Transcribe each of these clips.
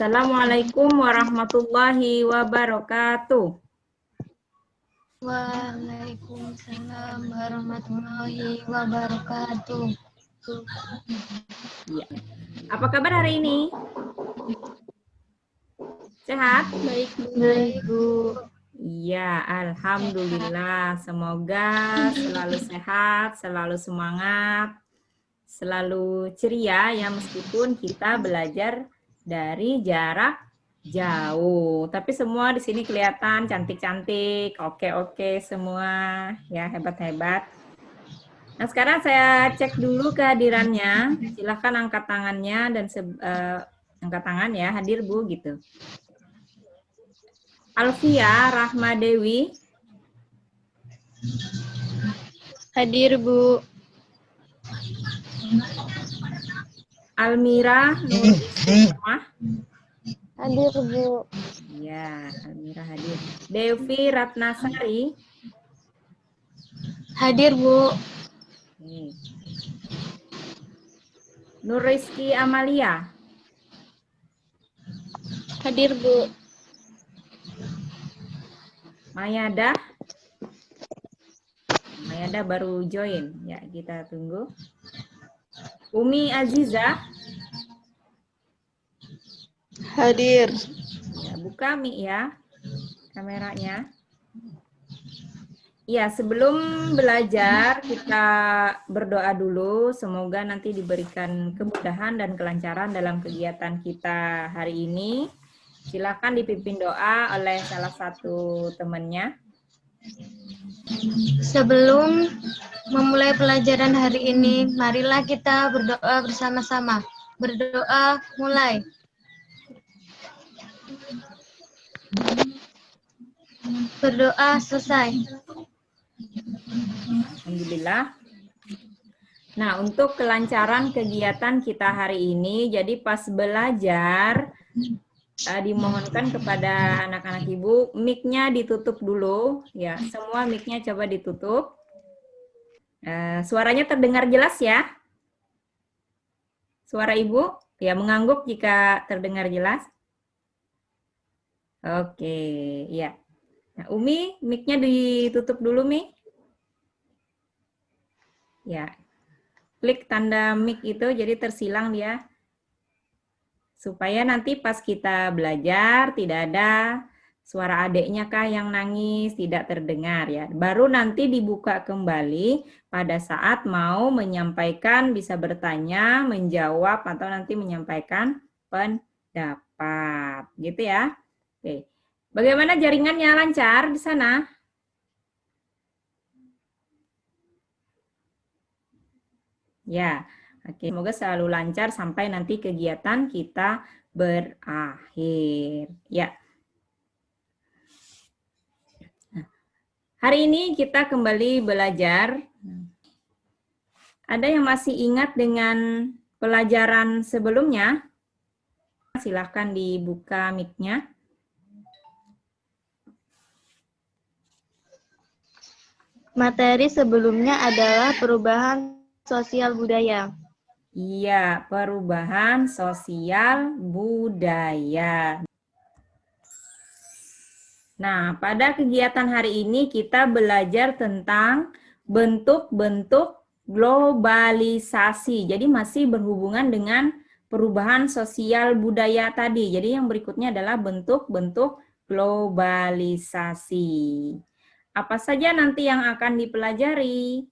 Assalamualaikum warahmatullahi wabarakatuh. Waalaikumsalam warahmatullahi wabarakatuh. Ya. Apa kabar hari ini? Sehat? Baik, Bu. Iya, alhamdulillah. Semoga selalu sehat, selalu semangat, selalu ceria ya meskipun kita belajar dari jarak jauh. Tapi semua di sini kelihatan cantik-cantik, oke-oke semua, ya hebat-hebat. Nah, sekarang saya cek dulu kehadirannya. Silahkan angkat tangannya dan angkat tangan ya, hadir Bu gitu. Alfia Rahmadewi. Hadir, Bu. Almira Nur Istiqomah. Hadir, Bu. Ya, Almira hadir. Devi Ratnasari. Hadir, Bu. Oke. Nur Rizky Amalia. Hadir, Bu. Mayada. Mayada baru join. Ya, kita tunggu. Umi Aziza. Hadir. Ya, buka mic ya kameranya. Ya, sebelum belajar kita berdoa dulu. Semoga nanti diberikan kemudahan dan kelancaran dalam kegiatan kita hari ini. Silakan dipimpin doa oleh salah satu temannya. Sebelum memulai pelajaran hari ini, marilah kita berdoa bersama-sama. Berdoa mulai. Berdoa selesai. Alhamdulillah. Nah, untuk kelancaran kegiatan kita hari ini, jadi pas belajar, dimohonkan kepada anak-anak ibu, mic-nya ditutup dulu. Ya, semua mic-nya coba ditutup. Suaranya terdengar jelas ya? Suara ibu? Ya, mengangguk jika terdengar jelas. Oke, ya. Nah, Umi, mic-nya ditutup dulu, Mi. Ya, klik tanda mic itu jadi tersilang dia. Supaya nanti pas kita belajar tidak ada suara adiknya kah yang nangis, tidak terdengar ya. Baru nanti dibuka kembali pada saat mau menyampaikan, bisa bertanya, menjawab, atau nanti menyampaikan pendapat. Gitu ya. Oke. Bagaimana jaringannya, lancar di sana? Ya, oke. Semoga selalu lancar sampai nanti kegiatan kita berakhir. Ya. Nah, hari ini kita kembali belajar. Ada yang masih ingat dengan pelajaran sebelumnya? Silahkan dibuka mic-nya. Materi sebelumnya adalah perubahan sosial budaya. Iya, perubahan sosial budaya. Nah, pada kegiatan hari ini kita belajar tentang bentuk-bentuk globalisasi. Jadi masih berhubungan dengan perubahan sosial budaya tadi. Jadi yang berikutnya adalah bentuk-bentuk globalisasi. Apa saja nanti yang akan dipelajari?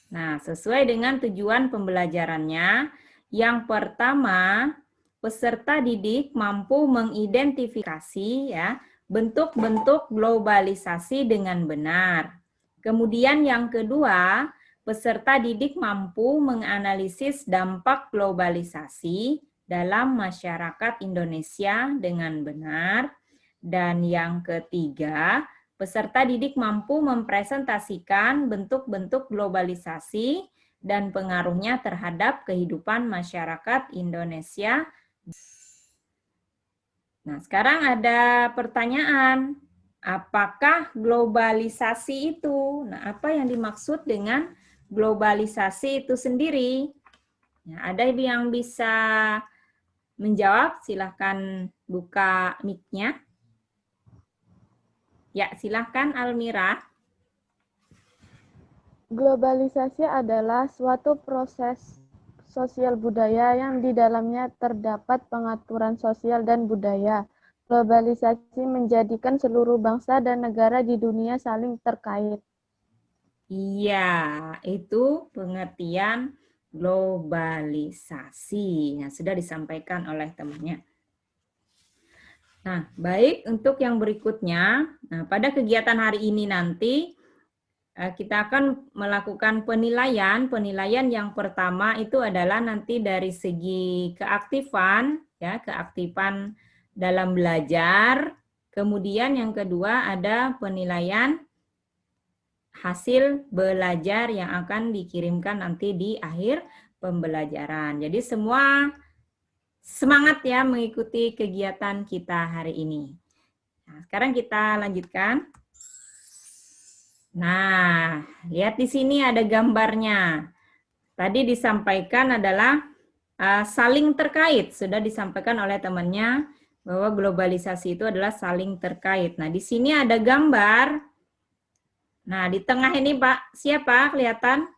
Nah, sesuai dengan tujuan pembelajarannya, yang pertama, peserta didik mampu mengidentifikasi ya bentuk-bentuk globalisasi dengan benar. Kemudian yang kedua, peserta didik mampu menganalisis dampak globalisasi dalam masyarakat Indonesia dengan benar. Dan yang ketiga, peserta didik mampu mempresentasikan bentuk-bentuk globalisasi dan pengaruhnya terhadap kehidupan masyarakat Indonesia. Nah, sekarang ada pertanyaan. Apakah globalisasi itu? Nah, apa yang dimaksud dengan globalisasi itu sendiri? Nah, ada yang bisa menjawab, silahkan buka mic-nya. Ya, silahkan Almira. Globalisasi adalah suatu proses sosial budaya yang di dalamnya terdapat pengaturan sosial dan budaya. Globalisasi menjadikan seluruh bangsa dan negara di dunia saling terkait. Iya, itu pengertian globalisasi. Nah, sudah disampaikan oleh temannya. Nah, baik untuk yang berikutnya. Nah, pada kegiatan hari ini nanti kita akan melakukan penilaian. Penilaian yang pertama itu adalah nanti dari segi keaktifan, ya, keaktifan dalam belajar. Kemudian yang kedua ada penilaian hasil belajar yang akan dikirimkan nanti di akhir pembelajaran. Jadi semua semangat ya mengikuti kegiatan kita hari ini. Nah, sekarang kita lanjutkan. Nah, lihat di sini ada gambarnya. Tadi disampaikan adalah saling terkait. Sudah disampaikan oleh temannya bahwa globalisasi itu adalah saling terkait. Nah, di sini ada gambar. Nah, di tengah ini Pak, siapa kelihatan?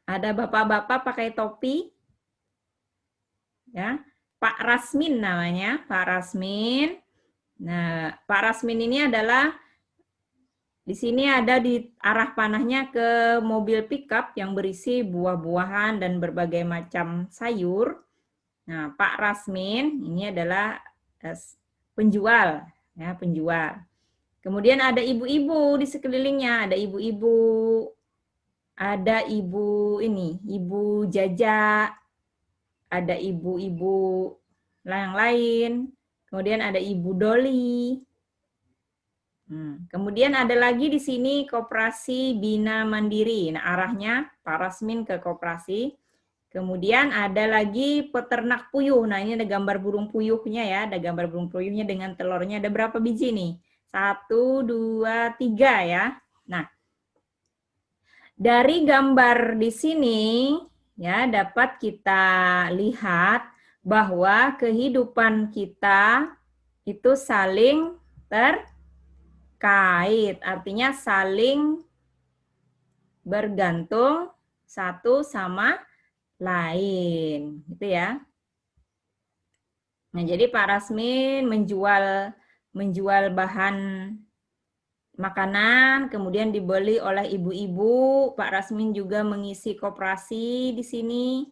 Ada bapak-bapak pakai topi. Ya, Pak Rasmin namanya, Pak Rasmin. Nah, Pak Rasmin ini adalah di sini ada di arah panahnya ke mobil pickup yang berisi buah-buahan dan berbagai macam sayur. Nah, Pak Rasmin ini adalah penjual, ya, penjual. Kemudian ada ibu-ibu di sekelilingnya, ada ibu-ibu, ada ibu ini, ibu Jaja, ada ibu-ibu yang lain, kemudian ada ibu Doli. Kemudian ada lagi di sini Koperasi Bina Mandiri. Nah, arahnya Pak Rasmin ke koperasi. Kemudian ada lagi peternak puyuh. Nah, ini ada gambar burung puyuhnya ya. Ada gambar burung puyuhnya dengan telurnya. Ada berapa biji nih? 1, 2, 3 ya. Nah, dari gambar di sini ya dapat kita lihat bahwa kehidupan kita itu saling terkait, artinya saling bergantung satu sama lain, gitu ya. Nah, jadi Pak Rasmin menjual bahan makanan, kemudian dibeli oleh ibu-ibu. Pak Rasmin juga mengisi koperasi di sini,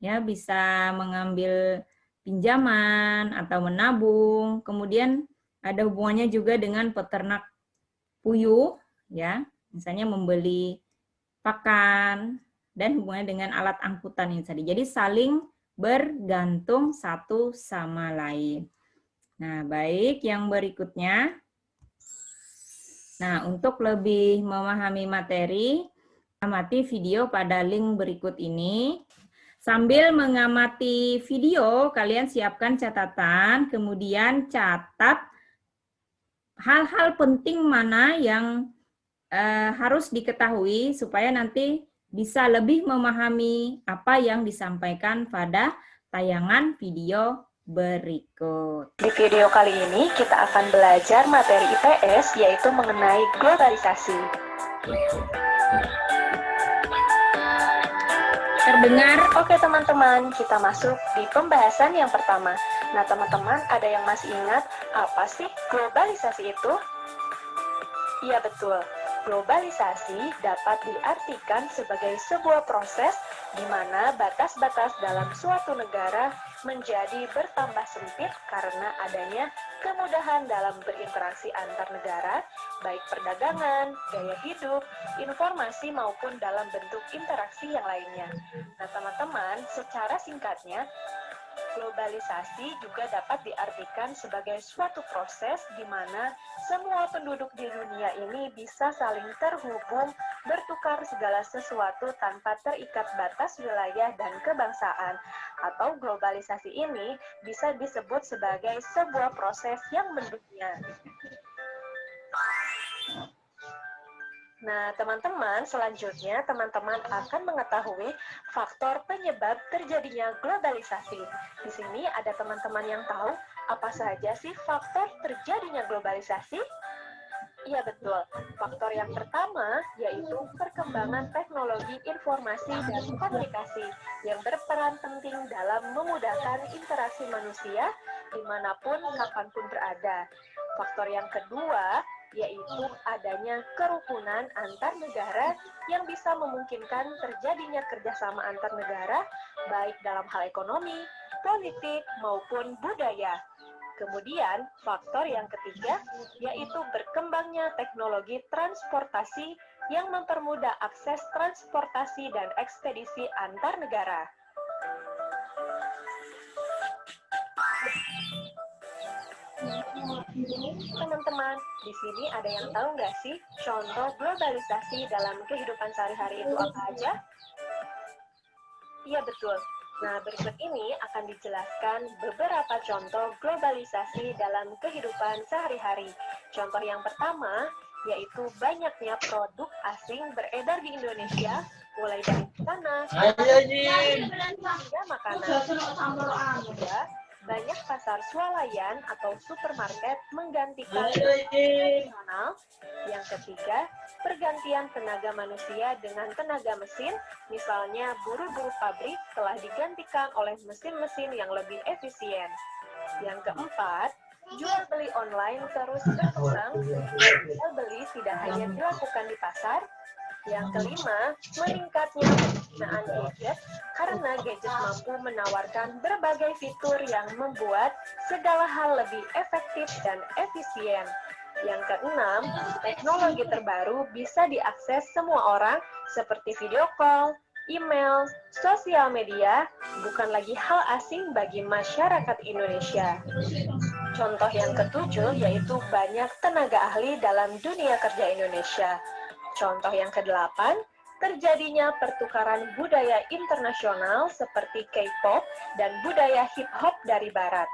ya bisa mengambil pinjaman atau menabung. Kemudian ada hubungannya juga dengan peternak puyuh, ya, misalnya membeli pakan dan hubungannya dengan alat angkutan ini tadi. Jadi saling bergantung satu sama lain. Nah, baik yang berikutnya. Nah, untuk lebih memahami materi, amati video pada link berikut ini. Sambil mengamati video, kalian siapkan catatan, kemudian catat hal-hal penting mana yang harus diketahui supaya nanti bisa lebih memahami apa yang disampaikan pada tayangan video berikut. Di video kali ini kita akan belajar materi IPS yaitu mengenai globalisasi. Terdengar? Oke teman-teman, kita masuk di pembahasan yang pertama. Nah teman-teman, ada yang masih ingat apa sih globalisasi itu? Iya betul, globalisasi dapat diartikan sebagai sebuah proses di mana batas-batas dalam suatu negara menjadi bertambah sempit karena adanya kemudahan dalam berinteraksi antar negara, baik perdagangan, gaya hidup, informasi maupun dalam bentuk interaksi yang lainnya. Nah teman-teman, secara singkatnya, globalisasi juga dapat diartikan sebagai suatu proses di mana semua penduduk di dunia ini bisa saling terhubung, bertukar segala sesuatu tanpa terikat batas wilayah dan kebangsaan. Atau globalisasi ini bisa disebut sebagai sebuah proses yang mendunia. Nah, teman-teman, selanjutnya teman-teman akan mengetahui faktor penyebab terjadinya globalisasi. Di sini ada teman-teman yang tahu apa saja sih faktor terjadinya globalisasi? Iya betul, faktor yang pertama yaitu perkembangan teknologi informasi dan komunikasi yang berperan penting dalam memudahkan interaksi manusia dimanapun, kapanpun berada. Faktor yang kedua yaitu adanya kerukunan antar negara yang bisa memungkinkan terjadinya kerjasama antar negara, baik dalam hal ekonomi, politik, maupun budaya. Kemudian, faktor yang ketiga yaitu berkembangnya teknologi transportasi yang mempermudah akses transportasi dan ekspedisi antar negara. Teman-teman, di sini ada yang tahu nggak sih contoh globalisasi dalam kehidupan sehari-hari itu apa aja? Iya betul. Nah, berikut ini akan dijelaskan beberapa contoh globalisasi dalam kehidupan sehari-hari. Contoh yang pertama, yaitu banyaknya produk asing beredar di Indonesia, mulai dari tanah, hingga makanan. Kedua, banyak pasar swalayan atau supermarket menggantikan nasional. Yang ketiga, pergantian tenaga manusia dengan tenaga mesin, misalnya buruh-buruh pabrik telah digantikan oleh mesin-mesin yang lebih efisien. Yang keempat, jual beli online terus berkembang. Jual beli tidak hanya dilakukan di pasar. Yang kelima, meningkatnya penggunaan gadget karena gadget mampu menawarkan berbagai fitur yang membuat segala hal lebih efektif dan efisien. Yang keenam, teknologi terbaru bisa diakses semua orang seperti video call, email, sosial media, bukan lagi hal asing bagi masyarakat Indonesia. Contoh yang ketujuh yaitu banyak tenaga ahli dalam dunia kerja Indonesia. Contoh yang kedelapan, terjadinya pertukaran budaya internasional seperti K-pop dan budaya hip-hop dari barat.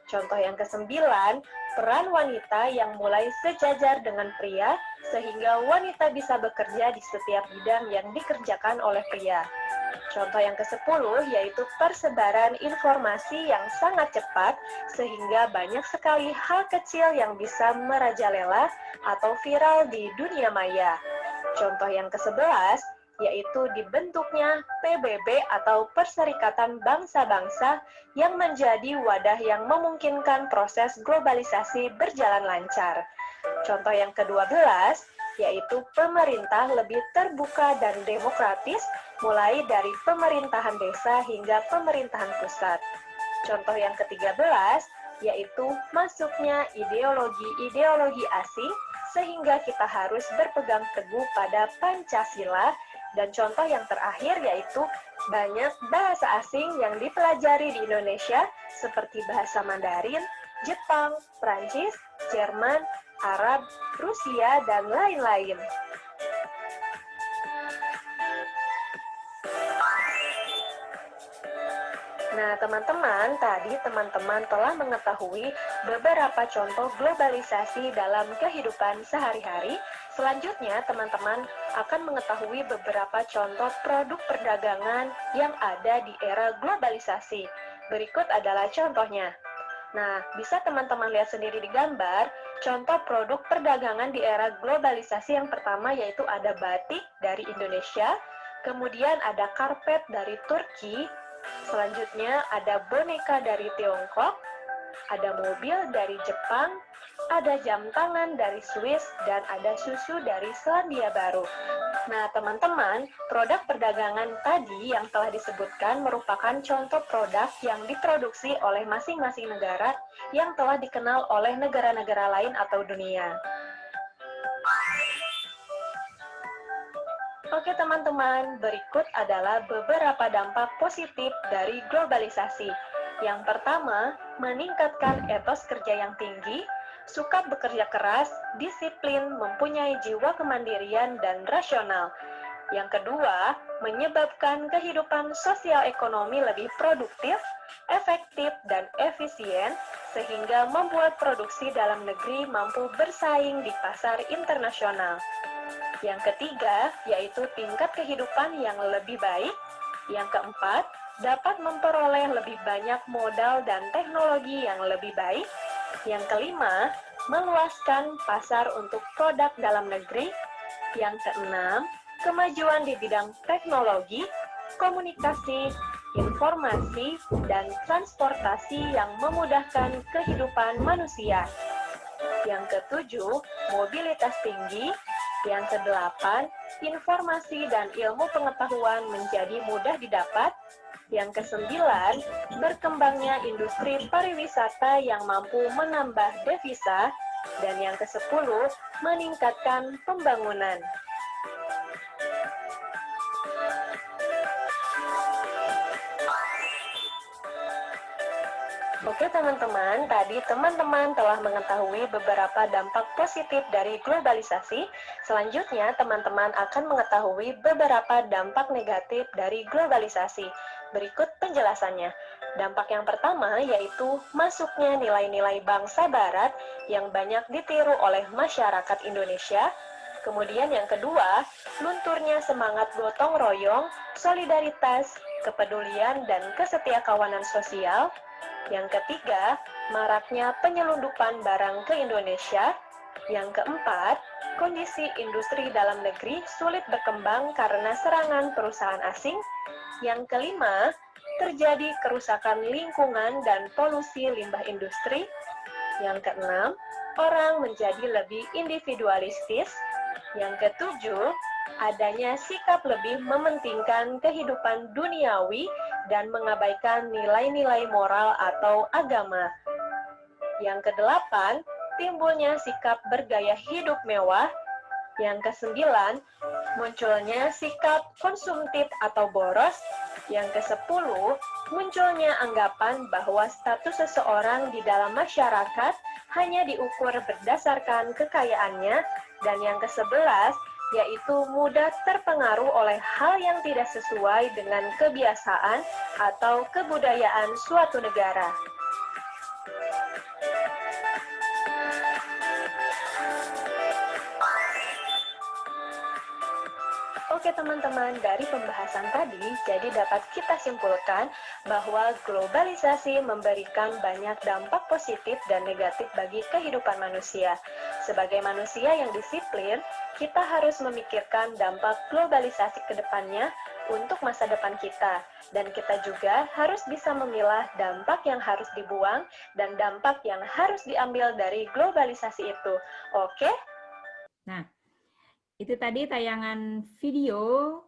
Contoh yang kesembilan, peran wanita yang mulai sejajar dengan pria sehingga wanita bisa bekerja di setiap bidang yang dikerjakan oleh pria. Contoh yang ke-10 yaitu persebaran informasi yang sangat cepat sehingga banyak sekali hal kecil yang bisa merajalela atau viral di dunia maya. Contoh yang ke-11 yaitu dibentuknya PBB atau Perserikatan Bangsa-Bangsa yang menjadi wadah yang memungkinkan proses globalisasi berjalan lancar. Contoh yang ke-12 yaitu pemerintah lebih terbuka dan demokratis mulai dari pemerintahan desa hingga pemerintahan pusat. Contoh yang ke-13 yaitu masuknya ideologi-ideologi asing sehingga kita harus berpegang teguh pada Pancasila. Dan contoh yang terakhir yaitu banyak bahasa asing yang dipelajari di Indonesia seperti bahasa Mandarin, Jepang, Prancis, Jerman, Arab, Rusia, dan lain-lain. Nah, teman-teman, tadi teman-teman telah mengetahui beberapa contoh globalisasi dalam kehidupan sehari-hari. Selanjutnya, teman-teman akan mengetahui beberapa contoh produk perdagangan yang ada di era globalisasi. Berikut adalah contohnya. Nah, bisa teman-teman lihat sendiri di gambar, contoh produk perdagangan di era globalisasi yang pertama yaitu ada batik dari Indonesia, kemudian ada karpet dari Turki, selanjutnya ada boneka dari Tiongkok, ada mobil dari Jepang, ada jam tangan dari Swiss, dan ada susu dari Selandia Baru. Nah, teman-teman, produk perdagangan tadi yang telah disebutkan merupakan contoh produk yang diproduksi oleh masing-masing negara yang telah dikenal oleh negara-negara lain atau dunia. Oke teman-teman, berikut adalah beberapa dampak positif dari globalisasi. Yang pertama, meningkatkan etos kerja yang tinggi, suka bekerja keras, disiplin, mempunyai jiwa kemandirian, dan rasional. Yang kedua, menyebabkan kehidupan sosial ekonomi lebih produktif, efektif, dan efisien, sehingga membuat produksi dalam negeri mampu bersaing di pasar internasional. Yang ketiga, yaitu tingkat kehidupan yang lebih baik. Yang keempat, dapat memperoleh lebih banyak modal dan teknologi yang lebih baik. Yang kelima, meluaskan pasar untuk produk dalam negeri. Yang keenam, kemajuan di bidang teknologi, komunikasi, informasi, dan transportasi yang memudahkan kehidupan manusia. Yang ketujuh, mobilitas tinggi. Yang kedelapan, informasi dan ilmu pengetahuan menjadi mudah didapat. Yang kesembilan, berkembangnya industri pariwisata yang mampu menambah devisa. Dan yang kesepuluh, meningkatkan pembangunan. Oke teman-teman, tadi teman-teman telah mengetahui beberapa dampak positif dari globalisasi. Selanjutnya, teman-teman akan mengetahui beberapa dampak negatif dari globalisasi. Berikut penjelasannya. Dampak yang pertama yaitu masuknya nilai-nilai bangsa barat yang banyak ditiru oleh masyarakat Indonesia. Kemudian yang kedua, lunturnya semangat gotong royong, solidaritas, kepedulian, dan kesetiakawanan sosial. Yang ketiga, maraknya penyelundupan barang ke Indonesia. Yang keempat, kondisi industri dalam negeri sulit berkembang karena serangan perusahaan asing. Yang kelima, terjadi kerusakan lingkungan dan polusi limbah industri. Yang keenam, orang menjadi lebih individualistis. Yang ketujuh, adanya sikap lebih mementingkan kehidupan duniawi dan mengabaikan nilai-nilai moral atau agama. Yang kedelapan, timbulnya sikap bergaya hidup mewah. Yang kesembilan, munculnya sikap konsumtif atau boros. Yang kesepuluh, munculnya anggapan bahwa status seseorang di dalam masyarakat hanya diukur berdasarkan kekayaannya. Dan yang kesebelas, yaitu mudah terpengaruh oleh hal yang tidak sesuai dengan kebiasaan atau kebudayaan suatu negara. Oke teman-teman, dari pembahasan tadi, jadi dapat kita simpulkan bahwa globalisasi memberikan banyak dampak positif dan negatif bagi kehidupan manusia. Sebagai manusia yang disiplin, kita harus memikirkan dampak globalisasi ke depannya untuk masa depan kita. Dan kita juga harus bisa memilah dampak yang harus dibuang dan dampak yang harus diambil dari globalisasi itu. Oke? Nah, itu tadi tayangan video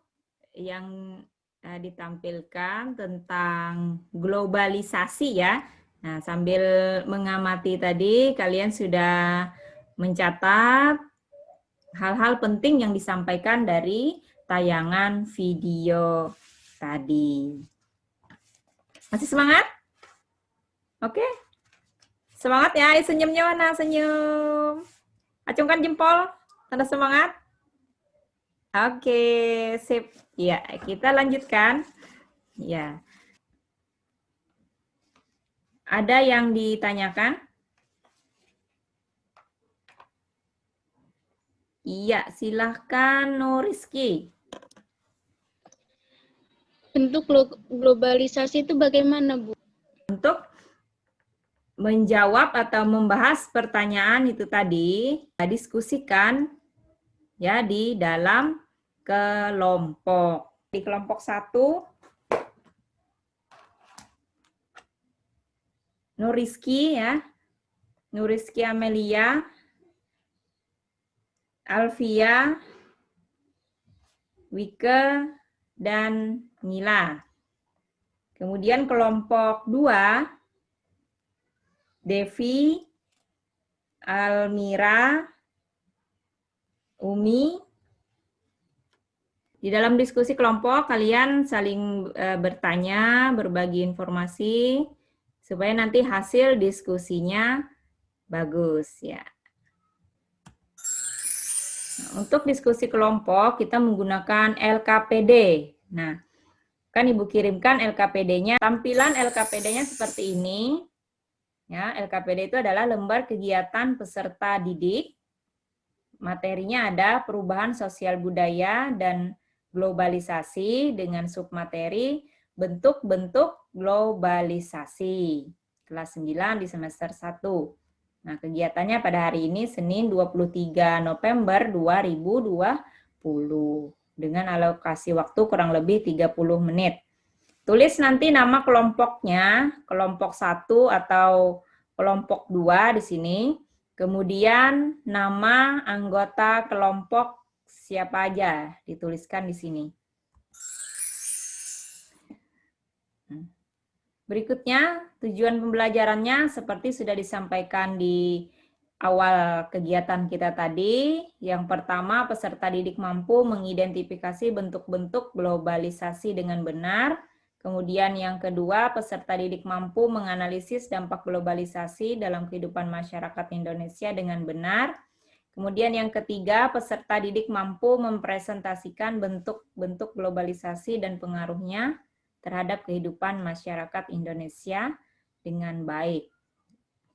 yang ditampilkan tentang globalisasi ya. Nah, sambil mengamati tadi, kalian sudah mencatat hal-hal penting yang disampaikan dari tayangan video tadi. Masih semangat? Oke? Semangat ya, senyumnya mana? Senyum. Acungkan jempol, tanda semangat. Oke, sip. Ya, kita lanjutkan. Ya. Ada yang ditanyakan? Iya, silahkan Nuriski. Bentuk globalisasi itu bagaimana, Bu? Untuk menjawab atau membahas pertanyaan itu tadi, diskusikan ya di dalam kelompok. Di kelompok 1, Nuriski ya, Nuriski Amelia, Alfia, Wike, dan Mila. Kemudian kelompok 2, Devi, Almira, Umi. Di dalam diskusi kelompok, kalian saling bertanya, berbagi informasi, supaya nanti hasil diskusinya bagus ya. Nah, untuk diskusi kelompok, kita menggunakan LKPD. Nah, kan Ibu kirimkan LKPD-nya. Tampilan LKPD-nya seperti ini. Ya, LKPD itu adalah lembar kegiatan peserta didik. materinya ada perubahan sosial budaya dan globalisasi dengan submateri bentuk-bentuk globalisasi. Kelas 9 di semester 1. Nah, kegiatannya pada hari ini Senin 23 November 2020 dengan alokasi waktu kurang lebih 30 menit. Tulis nanti nama kelompoknya, kelompok 1 atau kelompok 2 di sini. Kemudian nama anggota kelompok siapa aja dituliskan di sini. Berikutnya, tujuan pembelajarannya seperti sudah disampaikan di awal kegiatan kita tadi. Yang pertama, peserta didik mampu mengidentifikasi bentuk-bentuk globalisasi dengan benar. Kemudian yang kedua, peserta didik mampu menganalisis dampak globalisasi dalam kehidupan masyarakat Indonesia dengan benar. Kemudian yang ketiga, peserta didik mampu mempresentasikan bentuk-bentuk globalisasi dan pengaruhnya terhadap kehidupan masyarakat Indonesia dengan baik.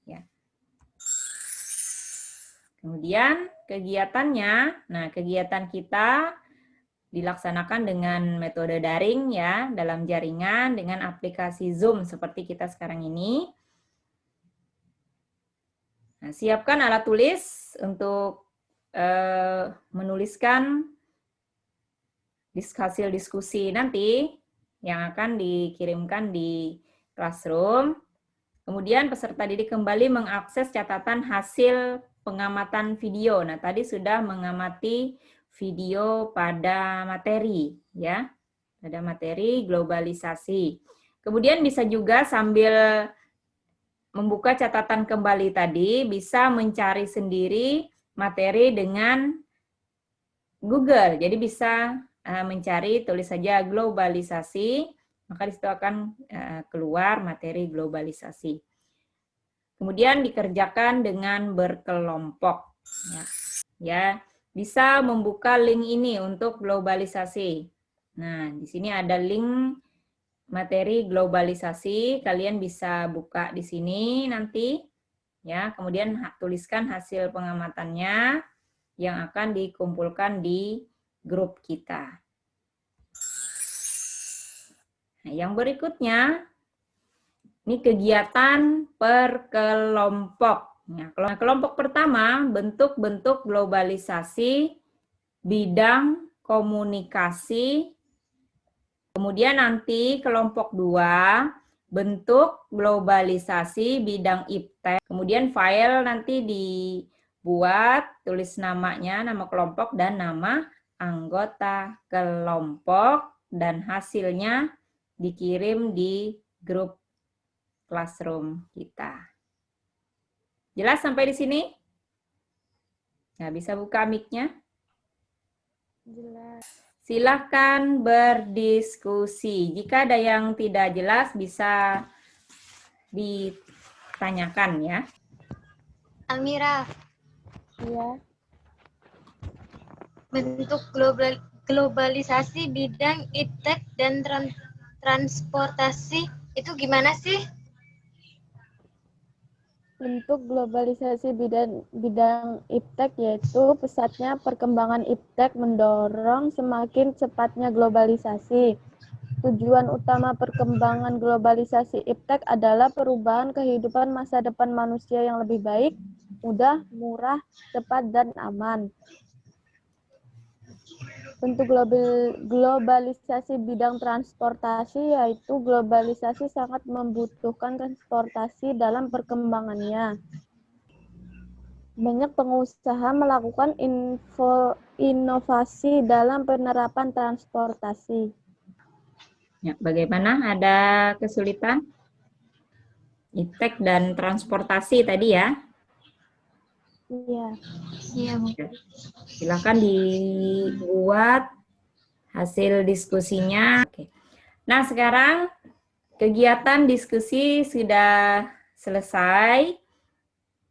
Ya. Kemudian kegiatannya, nah kegiatan kita dilaksanakan dengan metode daring ya, dalam jaringan dengan aplikasi Zoom seperti kita sekarang ini. Nah, siapkan alat tulis untuk menuliskan hasil diskusi nanti yang akan dikirimkan di Classroom. Kemudian peserta didik kembali mengakses catatan hasil pengamatan video. Nah, tadi sudah mengamati video pada materi, ya. Pada materi globalisasi. Kemudian bisa juga sambil membuka catatan kembali tadi, bisa mencari sendiri materi dengan Google. Jadi bisa mencari, tulis saja globalisasi, maka di situ akan keluar materi globalisasi. Kemudian dikerjakan dengan berkelompok. Ya, bisa membuka link ini untuk globalisasi. Nah, di sini ada link materi globalisasi, kalian bisa buka di sini nanti. Ya, kemudian tuliskan hasil pengamatannya yang akan dikumpulkan di grup kita. Nah, yang berikutnya, ini kegiatan per kelompok. Nah, kelompok pertama, bentuk-bentuk globalisasi, bidang komunikasi. Kemudian nanti kelompok 2, bentuk globalisasi, bidang iptek. Kemudian file nanti dibuat, tulis namanya, nama kelompok, dan nama anggota kelompok, dan hasilnya dikirim di grup Classroom kita. Jelas sampai di sini? Nah, bisa buka mic-nya? Jelas. Silakan berdiskusi. Jika ada yang tidak jelas, bisa ditanyakan ya. Almira, Iya. bentuk globalisasi bidang iptek dan transportasi itu gimana sih? Bentuk globalisasi bidang iptek yaitu pesatnya perkembangan iptek mendorong semakin cepatnya globalisasi. Tujuan utama perkembangan globalisasi iptek adalah perubahan kehidupan masa depan manusia yang lebih baik, mudah, murah, cepat, dan aman. Bentuk globalisasi bidang transportasi yaitu globalisasi sangat membutuhkan transportasi dalam perkembangannya. Banyak pengusaha melakukan inovasi dalam penerapan transportasi. Ya, bagaimana? Ada kesulitan? Iptek dan transportasi tadi ya. Iya. Iya, Bu. Silakan dibuat hasil diskusinya. Oke. Nah, sekarang kegiatan diskusi sudah selesai.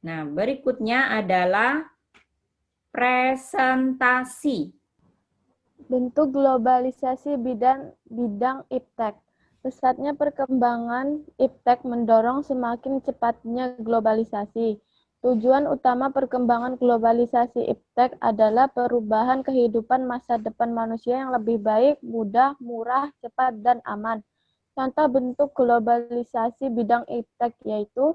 Nah, berikutnya adalah presentasi. Bentuk globalisasi bidang iptek. Pesatnya perkembangan iptek mendorong semakin cepatnya globalisasi. Tujuan utama perkembangan globalisasi iptek adalah perubahan kehidupan masa depan manusia yang lebih baik, mudah, murah, cepat, dan aman. Contoh bentuk globalisasi bidang iptek yaitu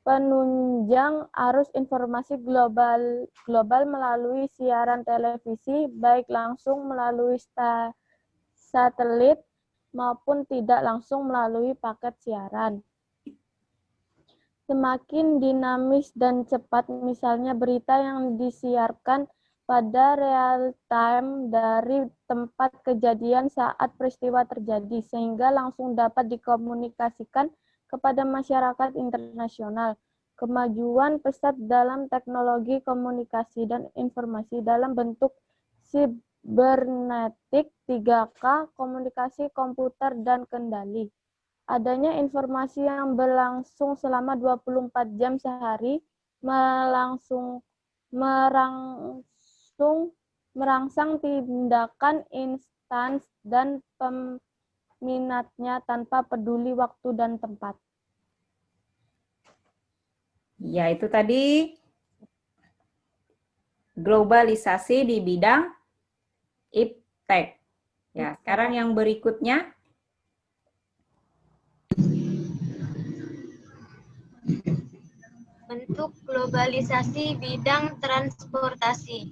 penunjang arus informasi global melalui siaran televisi, baik langsung melalui satelit maupun tidak langsung melalui paket siaran. Semakin dinamis dan cepat, misalnya berita yang disiarkan pada real time dari tempat kejadian saat peristiwa terjadi, sehingga langsung dapat dikomunikasikan kepada masyarakat internasional. Kemajuan pesat dalam teknologi komunikasi dan informasi dalam bentuk sibernetik 3K, komunikasi komputer dan kendali. Adanya informasi yang berlangsung selama 24 jam sehari, merangsang tindakan instan dan peminatnya tanpa peduli waktu dan tempat. Ya, itu tadi globalisasi di bidang iptek. Ya, sekarang yang berikutnya. Bentuk globalisasi bidang transportasi.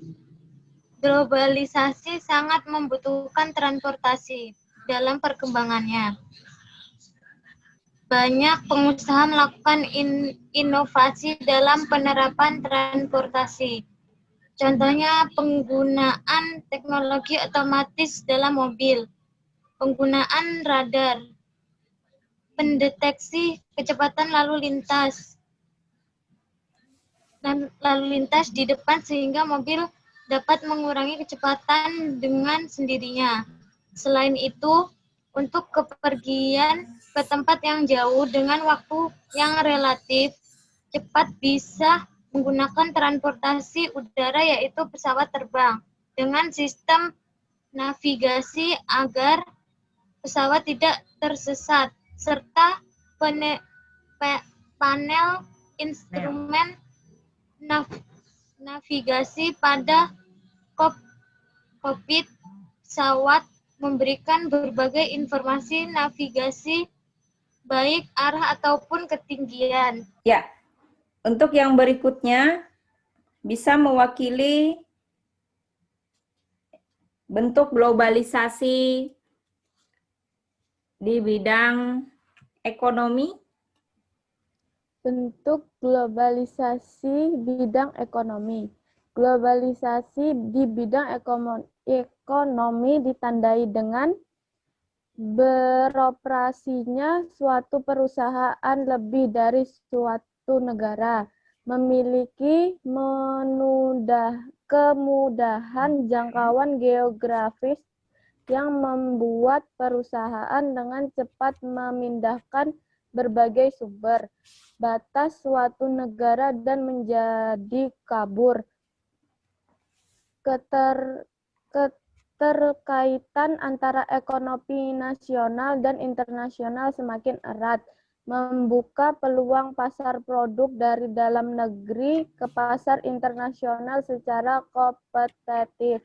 Globalisasi sangat membutuhkan transportasi dalam perkembangannya. Banyak pengusaha melakukan inovasi dalam penerapan transportasi. Contohnya penggunaan teknologi otomatis dalam mobil, penggunaan radar, pendeteksi kecepatan lalu lintas di depan sehingga mobil dapat mengurangi kecepatan dengan sendirinya. Selain itu, untuk kepergian ke tempat yang jauh dengan waktu yang relatif cepat bisa menggunakan transportasi udara yaitu pesawat terbang dengan sistem navigasi agar pesawat tidak tersesat serta panel instrumen navigasi pada kokpit pesawat memberikan berbagai informasi navigasi baik arah ataupun ketinggian. Ya, untuk yang berikutnya bisa mewakili bentuk globalisasi di bidang ekonomi. Bentuk globalisasi bidang ekonomi. Globalisasi di bidang ekonomi ditandai dengan beroperasinya suatu perusahaan lebih dari suatu negara, memiliki kemudahan jangkauan geografis yang membuat perusahaan dengan cepat memindahkan berbagai sumber batas suatu negara dan menjadi kabur. Keterkaitan antara ekonomi nasional dan internasional semakin erat, membuka peluang pasar produk dari dalam negeri ke pasar internasional secara kompetitif,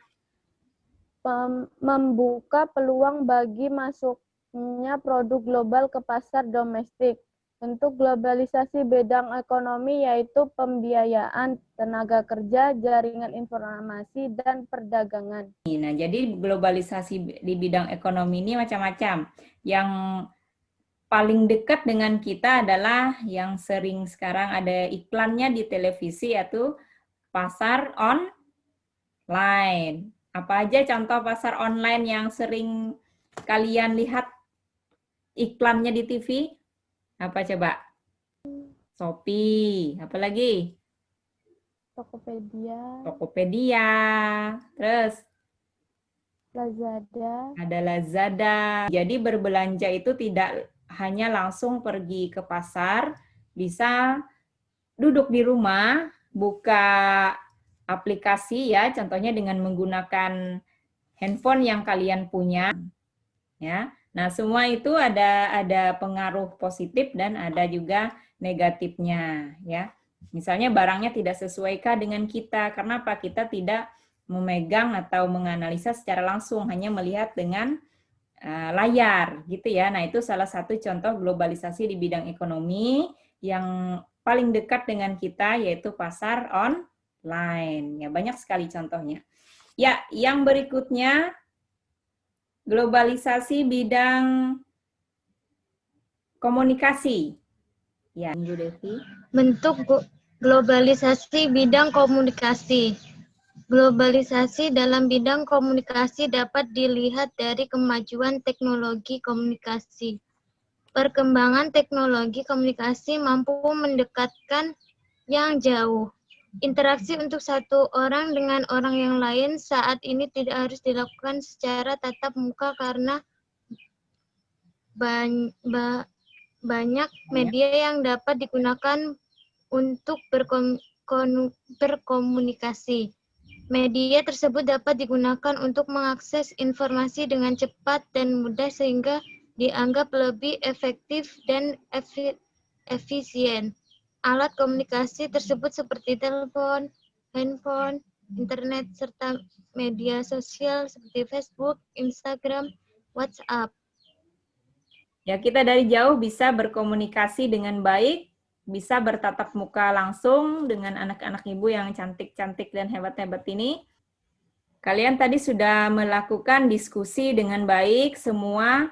membuka peluang bagi masuknya produk global ke pasar domestik. Bentuk globalisasi bidang ekonomi yaitu pembiayaan, tenaga kerja, jaringan informasi, dan perdagangan. Nah, jadi globalisasi di bidang ekonomi ini macam-macam. Yang paling dekat dengan kita adalah yang sering sekarang ada iklannya di televisi, yaitu pasar online. Apa aja contoh pasar online yang sering kalian lihat iklannya di TV? Apa coba? Shopee, apa lagi? Tokopedia, terus Lazada. ada Lazada. Jadi berbelanja itu tidak hanya langsung pergi ke pasar, bisa duduk di rumah, buka aplikasi ya, contohnya dengan menggunakan handphone yang kalian punya, ya. Nah, semua itu ada pengaruh positif dan ada juga negatifnya, ya. Misalnya barangnya tidak sesuaikah dengan kita, karena apa? Kita tidak memegang atau menganalisa secara langsung, hanya melihat dengan layar gitu ya. Nah, itu salah satu contoh globalisasi di bidang ekonomi yang paling dekat dengan kita, yaitu pasar online. Ya, banyak sekali contohnya. Ya, yang berikutnya globalisasi bidang komunikasi. Ya, Ibu Devi. Bentuk globalisasi bidang komunikasi. Globalisasi dalam bidang komunikasi dapat dilihat dari kemajuan teknologi komunikasi. Perkembangan teknologi komunikasi mampu mendekatkan yang jauh. Interaksi untuk satu orang dengan orang yang lain saat ini tidak harus dilakukan secara tatap muka karena banyak media yang dapat digunakan untuk berkomunikasi. Media tersebut dapat digunakan untuk mengakses informasi dengan cepat dan mudah sehingga dianggap lebih efektif dan efisien. Alat komunikasi tersebut seperti telepon, handphone, internet, serta media sosial seperti Facebook, Instagram, WhatsApp. Ya, kita dari jauh bisa berkomunikasi dengan baik, bisa bertatap muka langsung dengan anak-anak ibu yang cantik-cantik dan hebat-hebat ini. Kalian tadi sudah melakukan diskusi dengan baik, semua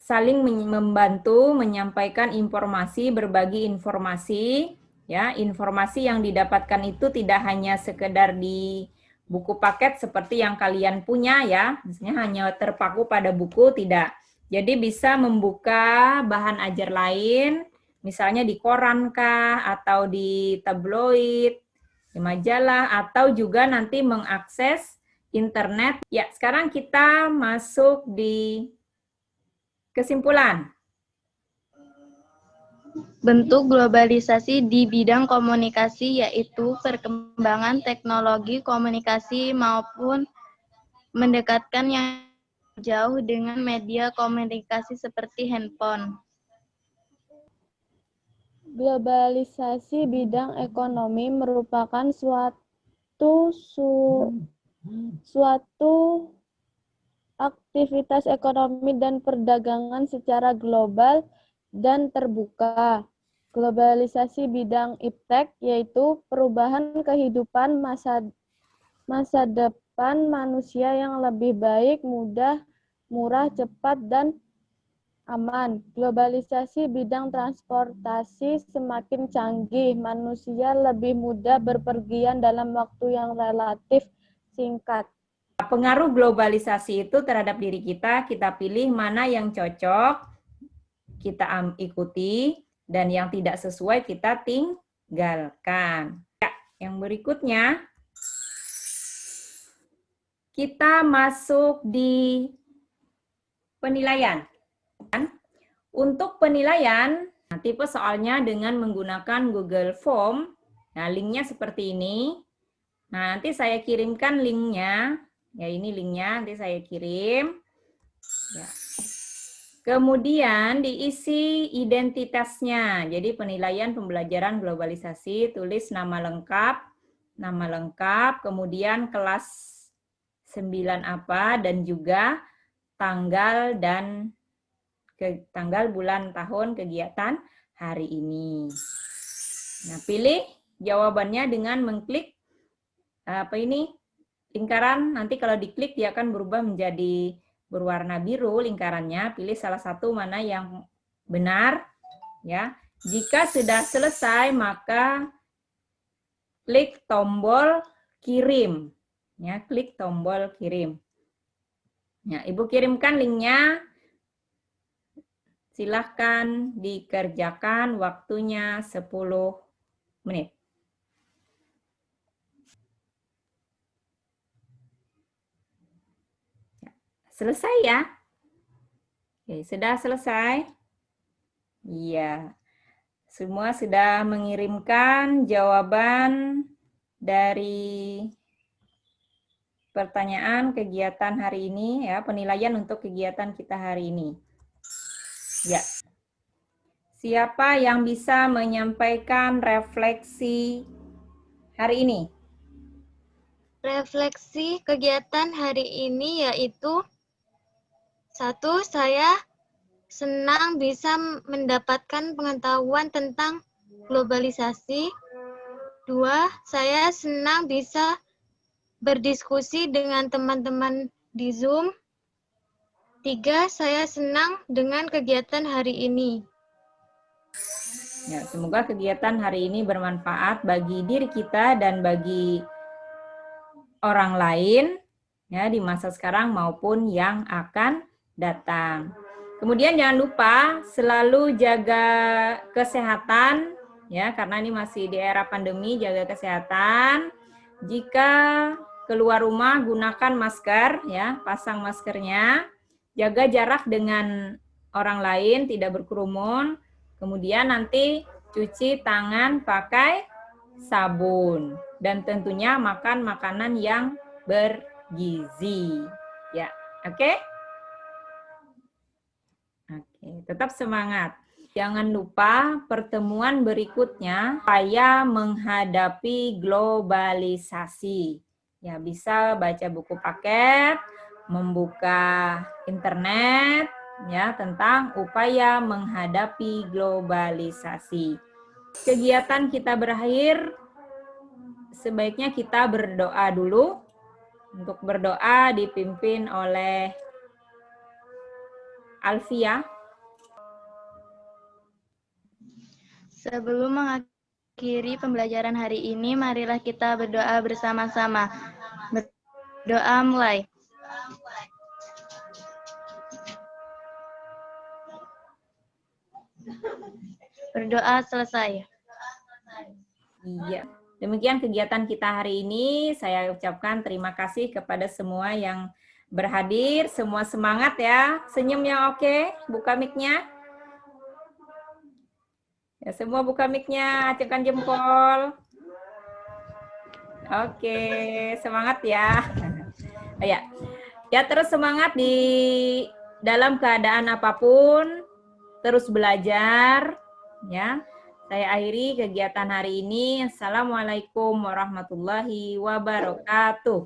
saling membantu menyampaikan informasi, berbagi informasi. Ya, informasi yang didapatkan itu tidak hanya sekedar di buku paket seperti yang kalian punya ya, misalnya hanya terpaku pada buku, tidak. Jadi bisa membuka bahan ajar lain, misalnya di koran kah, atau di tabloid, di majalah, atau juga nanti mengakses internet. Ya, sekarang kita masuk di kesimpulan. Bentuk globalisasi di bidang komunikasi yaitu perkembangan teknologi komunikasi maupun mendekatkan yang jauh dengan media komunikasi seperti handphone. Globalisasi bidang ekonomi merupakan suatu aktivitas ekonomi dan perdagangan secara global dan terbuka. Globalisasi bidang iptek yaitu perubahan kehidupan masa depan manusia yang lebih baik, mudah, murah, cepat, dan aman. Globalisasi bidang transportasi semakin canggih, manusia lebih mudah berpergian dalam waktu yang relatif singkat. Pengaruh globalisasi itu terhadap diri kita pilih mana yang cocok, kita ikuti, dan yang tidak sesuai kita tinggalkan. Ya, yang berikutnya, kita masuk di penilaian. Untuk penilaian, tipe soalnya dengan menggunakan Google Form. Nah, linknya seperti ini. Nah, nanti saya kirimkan linknya. Ya, ini linknya, nanti saya kirim. Ya. Kemudian diisi identitasnya. Jadi penilaian pembelajaran globalisasi, tulis nama lengkap, kemudian kelas 9 apa, dan juga tanggal dan tanggal, bulan, tahun kegiatan hari ini. Nah, pilih jawabannya dengan mengklik lingkaran. Nanti kalau diklik dia akan berubah menjadi berwarna biru lingkarannya. Pilih salah satu mana yang benar ya. Jika sudah selesai maka klik tombol kirim. Ya, klik tombol kirim. Ya, Ibu kirimkan linknya. Silahkan dikerjakan, waktunya 10 menit. Selesai ya? Oke, sudah selesai? Iya. Semua sudah mengirimkan jawaban dari pertanyaan kegiatan hari ini ya, penilaian untuk kegiatan kita hari ini. Ya. Siapa yang bisa menyampaikan refleksi hari ini? Refleksi kegiatan hari ini yaitu 1. Saya senang bisa mendapatkan pengetahuan tentang globalisasi. 2. Saya senang bisa berdiskusi dengan teman-teman di Zoom. 3. Saya senang dengan kegiatan hari ini. Ya, semoga kegiatan hari ini bermanfaat bagi diri kita dan bagi orang lain ya di masa sekarang maupun yang akan datang. Kemudian jangan lupa selalu jaga kesehatan ya karena ini masih di era pandemi, jaga kesehatan. Jika keluar rumah gunakan masker ya, pasang maskernya. Jaga jarak dengan orang lain, tidak berkerumun. Kemudian nanti cuci tangan pakai sabun dan tentunya makan makanan yang bergizi. Ya, oke? Oke, tetap semangat. Jangan lupa pertemuan berikutnya supaya menghadapi globalisasi. Ya, bisa baca buku paket, membuka internet ya tentang upaya menghadapi globalisasi. Kegiatan kita berakhir, sebaiknya kita berdoa dulu. Untuk berdoa dipimpin oleh Alfia. Sebelum mengakhiri pembelajaran hari ini, marilah kita berdoa bersama-sama. Berdoa mulai. Berdoa selesai. Iya. Demikian kegiatan kita hari ini. Saya ucapkan terima kasih kepada semua yang berhadir. Semua semangat ya. Senyum yang oke. Buka mic-nya. Ya, semua buka mic-nya. Acungkan jempol. Oke, semangat ya. Ya. Ya, terus semangat di dalam keadaan apapun. Terus belajar. Ya. Saya akhiri kegiatan hari ini. Assalamualaikum warahmatullahi wabarakatuh.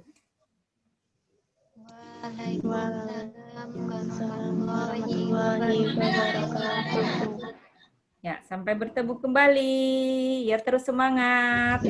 Waalaikumsalam warahmatullahi wabarakatuh. Ya, sampai bertemu kembali. Ya, terus semangat.